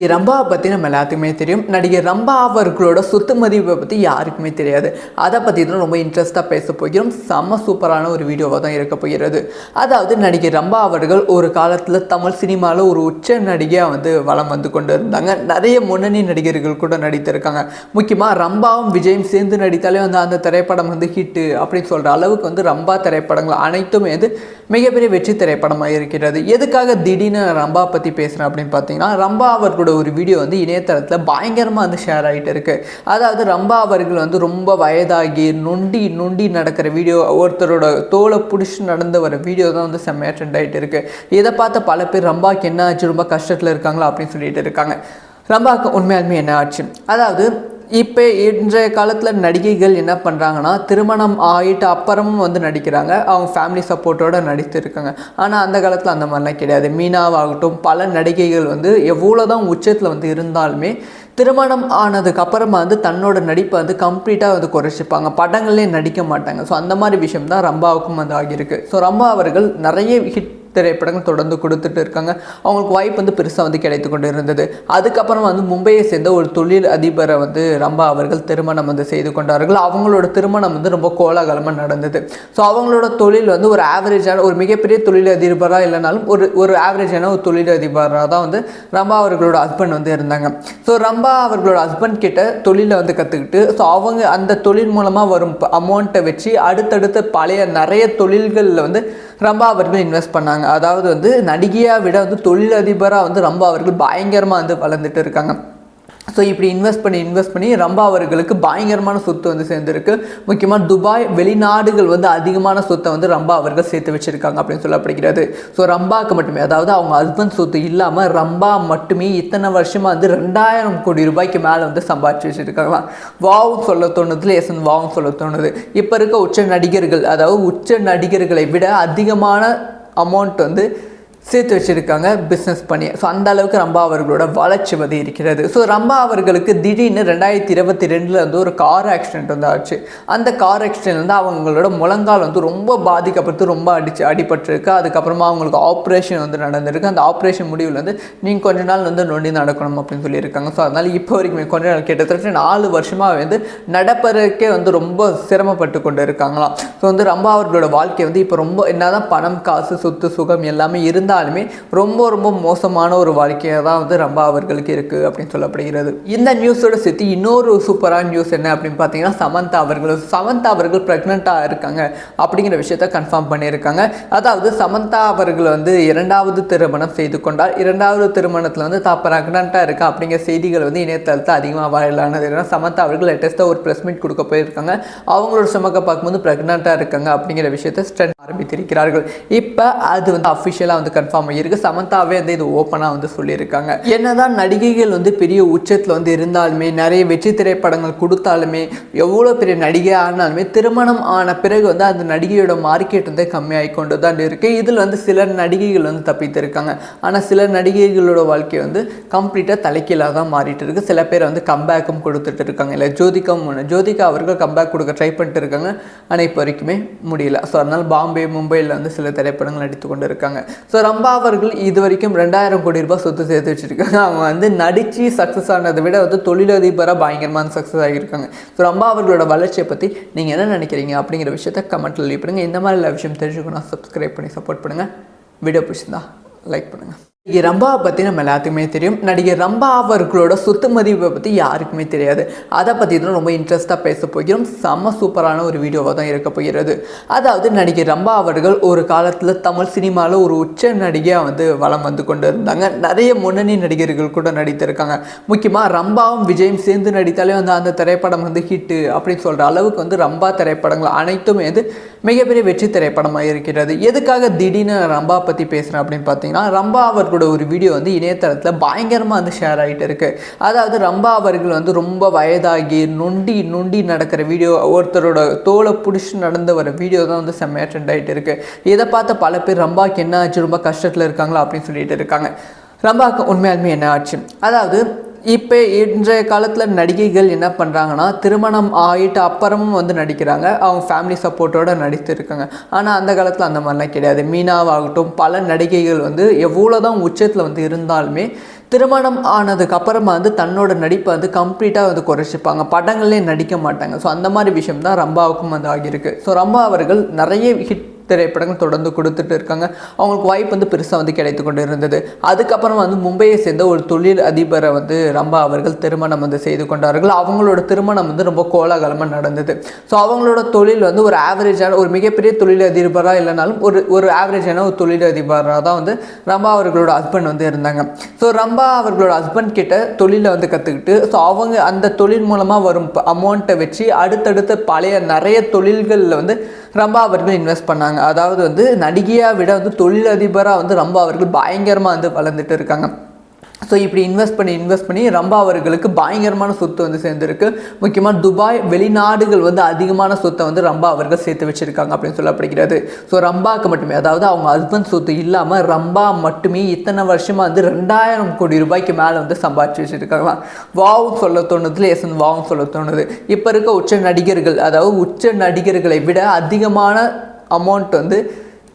ரம்பா பற்றி நம்ம எல்லாத்துக்குமே தெரியும். நடிகர் ரம்பா அவர்களோட சொத்து மதிப்பை பற்றி யாருக்குமே தெரியாது. அதை பற்றி தான் ரொம்ப இன்ட்ரெஸ்ட்டாக பேச போகிறோம். செம்ம சூப்பரான ஒரு வீடியோவாக தான் இருக்க போகிறது. அதாவது நடிகர் ரம்பா அவர்கள் ஒரு காலத்தில் தமிழ் சினிமாவில் ஒரு உச்ச நடிகையாக வலம் வந்து கொண்டு இருந்தாங்க. நிறைய முன்னணி நடிகர்கள் கூட நடித்திருக்காங்க. முக்கியமாக ரம்பாவும் விஜயும் சேர்ந்து நடித்தாலே அந்த திரைப்படம் ஹிட்டு அப்படின்னு சொல்கிற அளவுக்கு ரம்பா திரைப்படங்கள் அனைத்துமே மிகப்பெரிய வெற்றி திரைப்படமாக இருக்கிறது. எதுக்காக திடீர்னு ரம்பா பற்றி பேசுகிறேன் அப்படின்னு பார்த்தீங்கன்னா, ரம்பா அவர்களோட ஒரு வீடியோ இணையதளத்தில் பயங்கரமாக ஷேர் ஆகிட்டு இருக்கு. அதாவது ரம்பா அவர்கள் ரொம்ப வயதாகி நொண்டி நொண்டி நடக்கிற வீடியோ, ஒருத்தரோட தோலை பிடிச்சி நடந்து வர வீடியோ தான் செம்மையாக ட்ரெண்ட் ஆகிட்டு இருக்கு. இதை பார்த்த பல பேர் ரம்பாவுக்கு என்ன ஆச்சு, ரொம்ப கஷ்டத்தில் இருக்காங்களா அப்படின்னு சொல்லிட்டு இருக்காங்க. ரம்பாவுக்கு உண்மையாலுமே என்ன ஆச்சு, அதாவது இப்போ இன்றைய காலத்தில் நடிகைகள் என்ன பண்ணுறாங்கன்னா, திருமணம் ஆகிட்டு அப்புறமும் நடிக்கிறாங்க. அவங்க ஃபேமிலி சப்போர்ட்டோடு நடித்திருக்காங்க. ஆனால் அந்த காலத்தில் அந்த மாதிரிலாம் கிடையாது. மீனாவாகட்டும், பல நடிகைகள் எவ்வளோ தான் உச்சத்தில் இருந்தாலுமே திருமணம் ஆனதுக்கப்புறமா தன்னோட நடிப்பை கம்ப்ளீட்டாக குறைச்சிப்பாங்க. படங்களே நடிக்க மாட்டாங்க. ஸோ அந்த மாதிரி விஷயம் தான் ரம்பாவுக்கும் ஆகியிருக்கு. ஸோ ரம்பா அவர்கள் நிறைய ஹிட் திரைப்படங்கள் தொடர்ந்து கொடுத்துட்டு இருக்காங்க. அவங்களுக்கு வாய்ப்பு பெருசாக கிடைத்து கொண்டு இருந்தது. அதுக்கப்புறம் மும்பையை சேர்ந்த ஒரு தொழில் அதிபரை ரம்பா அவர்கள் திருமணம் செய்து கொண்டார்கள். அவங்களோட திருமணம் ரொம்ப கோலாகலமாக நடந்தது. ஸோ அவங்களோட தொழில் ஒரு ஆவரேஜான, ஒரு மிகப்பெரிய தொழில் அதிபராக இல்லைனாலும் ஒரு ஆவரேஜான ஒரு தொழில் அதிபராக தான் ரம்பா அவர்களோட ஹஸ்பண்ட் இருந்தாங்க. ஸோ ரம்பா அவர்களோட ஹஸ்பண்ட் கிட்ட தொழிலை கற்றுக்கிட்டு, ஸோ அவங்க அந்த தொழில் மூலமாக வரும் அமௌண்ட்டை வச்சு அடுத்தடுத்த பழைய நிறைய தொழில்களில் ரம்பா அவர்கள் இன்வெஸ்ட் பண்ணாங்க. அதாவது நடிகையாக விட தொழிலதிபராக ரம்பா அவர்கள் பயங்கரமாக வளர்ந்துட்டு இருக்காங்க. ஸோ இப்படி இன்வெஸ்ட் பண்ணி ரம்பா அவர்களுக்கு பயங்கரமான சொத்து சேர்ந்துருக்கு. முக்கியமாக துபாய், வெளிநாடுகள் அதிகமான சொத்தை ரம்பா அவர்கள் சேர்த்து வச்சுருக்காங்க அப்படின்னு சொல்லப்படுகிறது. ஸோ ரம்பாவுக்கு மட்டுமே, அதாவது அவங்க ஹஸ்பண்ட் சொத்து இல்லாமல் ரம்பா மட்டுமே இத்தனை வருஷமாக 2000 கோடி ரூபாய்க்கு மேலே சம்பாதிச்சு வச்சுருக்காங்களாம். வாவும் சொல்ல தோணுதுல வாவும் சொல்ல தோணுது. இப்போ இருக்க உச்ச நடிகர்கள், அதாவது உச்ச நடிகர்களை விட அதிகமான அமௌண்ட் சேர்த்து வச்சுருக்காங்க பிஸ்னஸ் பண்ணி. ஸோ அந்த அளவுக்கு ரம்பா அவர்களோட வளர்ச்சி இருக்கிறது. ஸோ ரம்பா அவர்களுக்கு திடீர்னு 2022 ஒரு கார் ஆக்சிடென்ட் ஆச்சு. அந்த கார் ஆக்சிடென்ட் அவங்களோட முழங்கால் ரொம்ப பாதிக்கப்பட்டு ரொம்ப அடிபட்டிருக்கு. அதுக்கப்புறமா அவங்களுக்கு ஆப்ரேஷன் நடந்திருக்கு. அந்த ஆப்ரேஷன் முடிவில் நீங்கள் கொஞ்ச நாள் நொண்டி நடக்கணும் அப்படின்னு சொல்லியிருக்காங்க. ஸோ அதனால் இப்போ வரைக்குமே கொஞ்ச நாள் கிட்டத்தட்ட 4 வருஷமாக நடப்பதற்கே ரொம்ப சிரமப்பட்டு கொண்டு இருக்காங்களாம். ஸோ ரம்பா அவர்களோட வாழ்க்கை இப்போ ரொம்ப என்னதான் பணம், காசு, சொத்து, சுகம் எல்லாமே இருந்தாலுமே ரொம்ப ரொம்ப மோசமான ஒரு வாழ்க்கையாக தான் ரம்பா அவர்களுக்கு இருக்குது அப்படின்னு சொல்லப்படுகிறது. இந்த நியூஸோட சேர்த்து இன்னொரு சூப்பரான நியூஸ் என்ன அப்படின்னு பார்த்தீங்கன்னா, சமந்தா அவர்கள் ப்ரெக்னெண்ட்டாக இருக்காங்க அப்படிங்கிற விஷயத்த கன்ஃபார்ம் பண்ணியிருக்காங்க. அதாவது சமந்தா அவர்கள் 2வது திருமணம் செய்து கொண்டால், 2வது திருமணத்தில் தான் ப்ரெக்னெண்ட்டாக இருக்கா அப்படிங்கிற செய்திகள் இணையதளத்தில் அதிகமாக வைரலானது. ஏன்னா சமந்தா அவர்கள் லேட்டஸ்ட்டாக ஒரு ப்ரெஸ் மீட் கொடுக்க போயிருக்காங்க. அவங்களோட சுமக்க பார்க்கும்போது ப்ரெக்னெண்ட்டாக இருக்காங்க அப்படிங்கிற விஷயத்தை ஸ்ட்ரெண்ட் ஆரம்பித்திருக்கிறார்கள். இப்போ அது அஃபிஷியலாக கன்ஃபார்ம் ஆகியிருக்கு. சமந்தாவே இது ஓப்பனாக சொல்லியிருக்காங்க. என்னதான் நடிகைகள் பெரிய உச்சத்தில் இருந்தாலுமே, நிறைய வெற்றி திரைப்படங்கள் கொடுத்தாலுமே, எவ்வளோ பெரிய நடிகை ஆனாலுமே திருமணம் ஆன பிறகு அந்த நடிகையோட மார்க்கெட் கம்மியாகி கொண்டு தான் இருக்குது. இதில் சில நடிகைகள் தப்பித்திருக்காங்க. ஆனால் சில நடிகைகளோட வாழ்க்கை கம்ப்ளீட்டாக தலைக்கீழாக தான் மாறிட்டு இருக்குது. சில பேர் கம்பேக்கும் கொடுத்துட்டு இருக்காங்க. இல்லை ஜோதிகா அவர்கள் கம்பேக் கொடுக்க ட்ரை பண்ணிட்டு இருக்காங்க. ஆனால் இப்போ வரைக்குமே முடியல. ஸோ அதனால் பாம்பே, மும்பையில் சில திரைப்படங்கள் நடித்து கொண்டு இருக்காங்க. ஸோ ரம்பா அவர்கள் இது வரைக்கும் 2000 கோடி ரூபாய் சொத்து சேர்த்து வச்சுருக்காங்க. அவங்க நடித்து சக்ஸஸ் ஆனதை விட தொழிலதிபராக பயங்கரமான சக்ஸஸ் ஆகியிருக்காங்க. ஸோ ரம்பா அவர்களோட வளர்ச்சியை பற்றி நீங்கள் என்ன நினைக்கிறீங்க அப்படிங்கிற விஷயத்தை கமெண்ட்டில் லீவ் பண்ணுங்கள். இந்த மாதிரி விஷயம் தெரிஞ்சுக்கணும், சப்ஸ்கிரைப் பண்ணி சப்போர்ட் பண்ணுங்கள். வீடியோ பிடிச்சிருந்தா லைக் பண்ணுங்கள். நடிகர் ரம்பா பற்றி நம்ம எல்லாத்துக்குமே தெரியும். நடிகர் ரம்பா அவர்களோட சொத்து மதிப்பை பற்றி யாருக்குமே தெரியாது. அதை பற்றி தான் ரொம்ப இன்ட்ரெஸ்ட்டாக பேச போகிறோம். செம்ம சூப்பரான ஒரு வீடியோவாக தான் இருக்க போகிறது. அதாவது நடிகர் ரம்பா அவர்கள் ஒரு காலத்தில் தமிழ் சினிமாவில் ஒரு உச்ச நடிகையாக வலம் வந்து கொண்டு இருந்தாங்க. நிறைய முன்னணி நடிகர்கள் கூட நடித்திருக்காங்க. முக்கியமாக ரம்பாவும் விஜயும் சேர்ந்து நடித்தாலே அந்த திரைப்படம் ஹிட்டு அப்படின்னு சொல்கிற அளவுக்கு ரம்பா திரைப்படங்கள் அனைத்துமே மிகப்பெரிய வெற்றி திரைப்படமாக இருக்கிறது. எதுக்காக திடீர்னு ரம்பா பற்றி பேசுகிறேன் அப்படின்னு பார்த்தீங்கன்னா, ரம்பா அவர்களோட ஒரு வீடியோ இணையதளத்தில் பயங்கரமாக ஷேர் ஆகிட்டு இருக்கு. அதாவது ரம்பா அவர்கள் ரொம்ப வயதாகி நொண்டி நொண்டி நடக்கிற வீடியோ, ஒருத்தரோட தோலை பிடிச்சி நடந்து வர வீடியோ தான் செம்மையாக ட்ரெண்ட் ஆகிட்டு இருக்கு. இதை பார்த்த பல பேர் ரம்பாவுக்கு என்ன ஆச்சு, ரொம்ப கஷ்டத்தில் இருக்காங்களா அப்படின்னு சொல்லிட்டு இருக்காங்க. ரம்பாவுக்கு உண்மையாலுமே என்ன ஆச்சு, அதாவது இப்போ இன்றைய காலத்தில் நடிகைகள் என்ன பண்ணுறாங்கன்னா, திருமணம் ஆகிட்டு அப்புறமும் நடிக்கிறாங்க. அவங்க ஃபேமிலி சப்போர்ட்டோடு நடித்திருக்காங்க. ஆனால் அந்த காலத்தில் அந்த மாதிரிலாம் கிடையாது. மீனாவாகட்டும், பல நடிகைகள் எவ்வளோ தான் உச்சத்தில் இருந்தாலுமே திருமணம் ஆனதுக்கு அப்புறமா வந்து தன்னோட நடிப்பை வந்து கம்ப்ளீட்டாக வந்து குறைச்சிப்பாங்க, படங்களே நடிக்க மாட்டாங்க. ஸோ அந்த மாதிரி விஷயம் தான் ரம்பாவுக்கும் வந்து ஆகியிருக்கு. ஸோ ரம்பா அவர்கள் நிறைய ஹிட் திரைப்படங்கள் தொடர்ந்து கொடுத்துட்டு இருக்காங்க. அவங்களுக்கு வாய்ப்பு வந்து பெருசாக வந்து கிடைத்து கொண்டு இருந்தது. அதுக்கப்புறம் வந்து மும்பையை சேர்ந்த ஒரு தொழில் அதிபரை வந்து ரம்பா அவர்கள் திருமணம் வந்து செய்து கொண்டார்கள். அவங்களோட திருமணம் வந்து ரொம்ப கோலாகலமாக நடந்தது. ஸோ அவங்களோட தொழில் வந்து ஒரு ஆவரேஜான ஒரு மிகப்பெரிய தொழில் அதிபராக இல்லைனாலும் ஒரு ஆவரேஜான ஒரு தொழில் அதிபராக தான் வந்து ரம்பா அவர்களோட ஹஸ்பண்ட் வந்து இருந்தாங்க. ஸோ ரம்பா அவர்களோட ஹஸ்பண்ட் கிட்ட தொழிலை வந்து கற்றுக்கிட்டு ஸோ அவங்க அந்த தொழில் மூலமாக வரும் அமௌண்ட்டை வச்சு அடுத்தடுத்த பழைய நிறைய தொழில்களில் வந்து ரம்பா அவர்கள் இன்வெஸ்ட் பண்ணாங்க. அதாவது வந்து நடிகையாக விட வந்து தொழிலதிபராக வந்து ரம்பா அவர்கள் பயங்கரமாக வந்து வளர்ந்துட்டு இருக்காங்க. ஸோ இப்படி இன்வெஸ்ட் பண்ணி ரம்பா அவர்களுக்கு பயங்கரமான சொத்து வந்து சேர்ந்துருக்கு. முக்கியமாக துபாய் வெளிநாடுகள் வந்து அதிகமான சொத்தை வந்து ரம்பா அவர்கள் சேர்த்து வச்சுருக்காங்க அப்படின்னு சொல்லப்படுகிறது. ஸோ ரம்பாவுக்கு மட்டுமே, அதாவது அவங்க ஹஸ்பண்ட் சொத்து இல்லாமல் ரம்பா மட்டுமே இத்தனை வருஷமாக வந்து 2000 கோடி ரூபாய்க்கு மேலே வந்து சம்பாதிச்சு வச்சுருக்காங்களாம். வாவும் சொல்ல தோணுதுல வாவும் சொல்ல தோணுது. இப்போ இருக்க உச்ச நடிகர்கள், அதாவது உச்ச நடிகர்களை விட அதிகமான அமௌண்ட் வந்து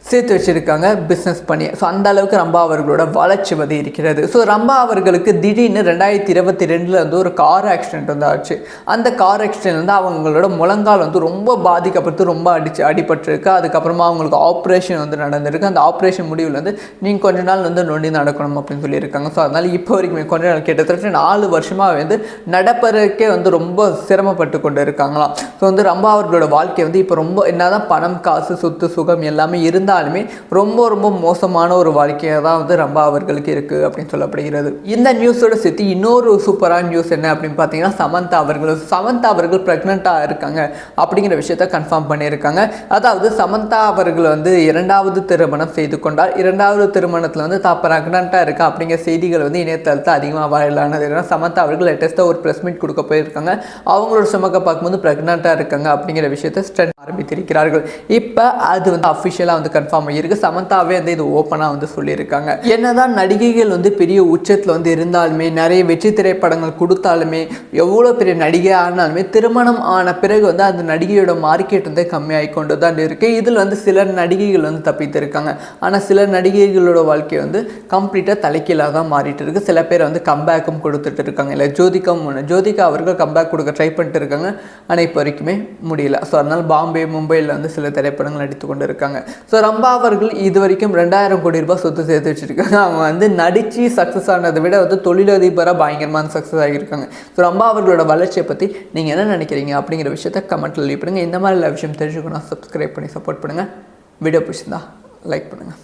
சேர்த்து வச்சுருக்காங்க பிஸ்னஸ் பண்ணி. ஸோ அந்த அளவுக்கு ரம்பா அவர்களோட வளர்ச்சி வந்து இருக்கிறது. ஸோ ரம்பா அவர்களுக்கு திடீர்னு 2022 வந்து ஒரு கார் ஆக்சிடென்ட் வந்து ஆச்சு. அந்த கார் ஆக்சிடென்ட் வந்து அவங்களோட முழங்கால் வந்து ரொம்ப பாதிக்கப்பட்டு ரொம்ப அடிபட்டிருக்கு. அதுக்கப்புறமா அவங்களுக்கு ஆப்ரேஷன் வந்து நடந்திருக்கு. அந்த ஆப்ரேஷன் முடிவில் வந்து நீங்கள் கொஞ்ச நாள் வந்து நொண்டி நடக்கணும் அப்படின்னு சொல்லியிருக்காங்க. ஸோ அதனால் இப்போ வரைக்கும் கொஞ்ச நாள் கிட்டத்தட்ட 4 வருஷமாக வந்து நடப்பதற்கே வந்து ரொம்ப சிரமப்பட்டு கொண்டு இருக்காங்களாம். ஸோ வந்து ரம்பா அவர்களோட வாழ்க்கை வந்து இப்போ ரொம்ப என்னதான் பணம் காசு சொத்து சுகம் எல்லாமே இருந்தால் ரொம்ப ரொம்ப மோசமான ஒரு வாழ்க்கையாக தான் வந்து ரம்பா அவர்களுக்கு இருக்குது அப்படின்னு சொல்லப்படுகிறது. இந்த நியூஸோட சேர்த்து இன்னொரு சூப்பரான நியூஸ் என்ன அப்படின்னு பார்த்தீங்கன்னா, சமந்தா அவர்கள் ப்ரெக்னெண்ட்டாக இருக்காங்க அப்படிங்கிற விஷயத்த கன்ஃபார்ம் பண்ணியிருக்காங்க. அதாவது சமந்தா அவர்கள் வந்து 2வது திருமணம் செய்து கொண்டால் 2வது திருமணத்தில் வந்து தான் ப்ரெக்னெண்ட்டாக இருக்கா அப்படிங்கிற செய்திகள் வந்து இணையதளத்தில் அதிகமாக வைரலானது. ஏன்னா சமந்தா அவர்கள் லேட்டஸ்ட்டாக ஒரு ப்ரெஸ் மீட் கொடுக்க போயிருக்காங்க. அவங்களோட சுமக்க பார்க்கும்போது ப்ரெக்னெண்ட்டாக இருக்காங்க அப்படிங்கிற விஷயத்தை ஸ்டெண்ட் ஆரம்பித்திருக்கிறார்கள். இப்போ அது வந்து அஃபிஷியலாக வந்து கன்ஃபார்ம் ஆகியிருக்கு. சமந்தாவே வந்து இது ஓப்பனாக வந்து சொல்லியிருக்காங்க. என்னதான் நடிகைகள் வந்து பெரிய உச்சத்தில் வந்து இருந்தாலுமே, நிறைய வெற்றி திரைப்படங்கள் கொடுத்தாலுமே, எவ்வளோ பெரிய நடிகை ஆனாலுமே திருமணம் ஆன பிறகு வந்து அந்த நடிகையோட மார்க்கெட் வந்து கம்மியாகி கொண்டு தான் இருக்குது. இதில் வந்து சில நடிகைகள் வந்து தப்பித்திருக்காங்க. ஆனால் சில நடிகைகளோட வாழ்க்கை வந்து கம்ப்ளீட்டாக தலைக்கீழாக தான் மாறிட்டு இருக்கு. சில பேர் வந்து கம்பேக்கும் கொடுத்துட்டு இருக்காங்க. இல்லை ஜோதிகா அவர்கள் கம்பேக் கொடுக்க ட்ரை பண்ணிட்டு இருக்காங்க. ஆனால் இப்போ வரைக்குமே முடியல. ஸோ அதனால் பாம்பே மும்பையில் வந்து சில திரைப்படங்கள் நடித்து கொண்டு இருக்காங்க. ஸோ ரம்பா அவர்கள் இது வரைக்கும் 2000 கோடி ரூபாய் சொத்து சேர்த்து வச்சுருக்காங்க. அவங்க வந்து நடித்து சக்ஸஸ் ஆனதை விட வந்து தொழிலதிபராக பயங்கரமான சக்ஸஸ் ஆகியிருக்காங்க. ஸோ ரம்பா அவர்களோட வளர்ச்சியை பற்றி நீங்கள் என்ன நினைக்கிறீங்க அப்படிங்கிற விஷயத்தை கமெண்ட்டில் லீவ் பண்ணுங்கள். இந்த மாதிரி விஷயம் தெரிஞ்சுக்கணும், சப்ஸ்கிரைப் பண்ணி சப்போர்ட் பண்ணுங்கள். வீடியோ பிடிச்சிருந்தா லைக் பண்ணுங்கள்.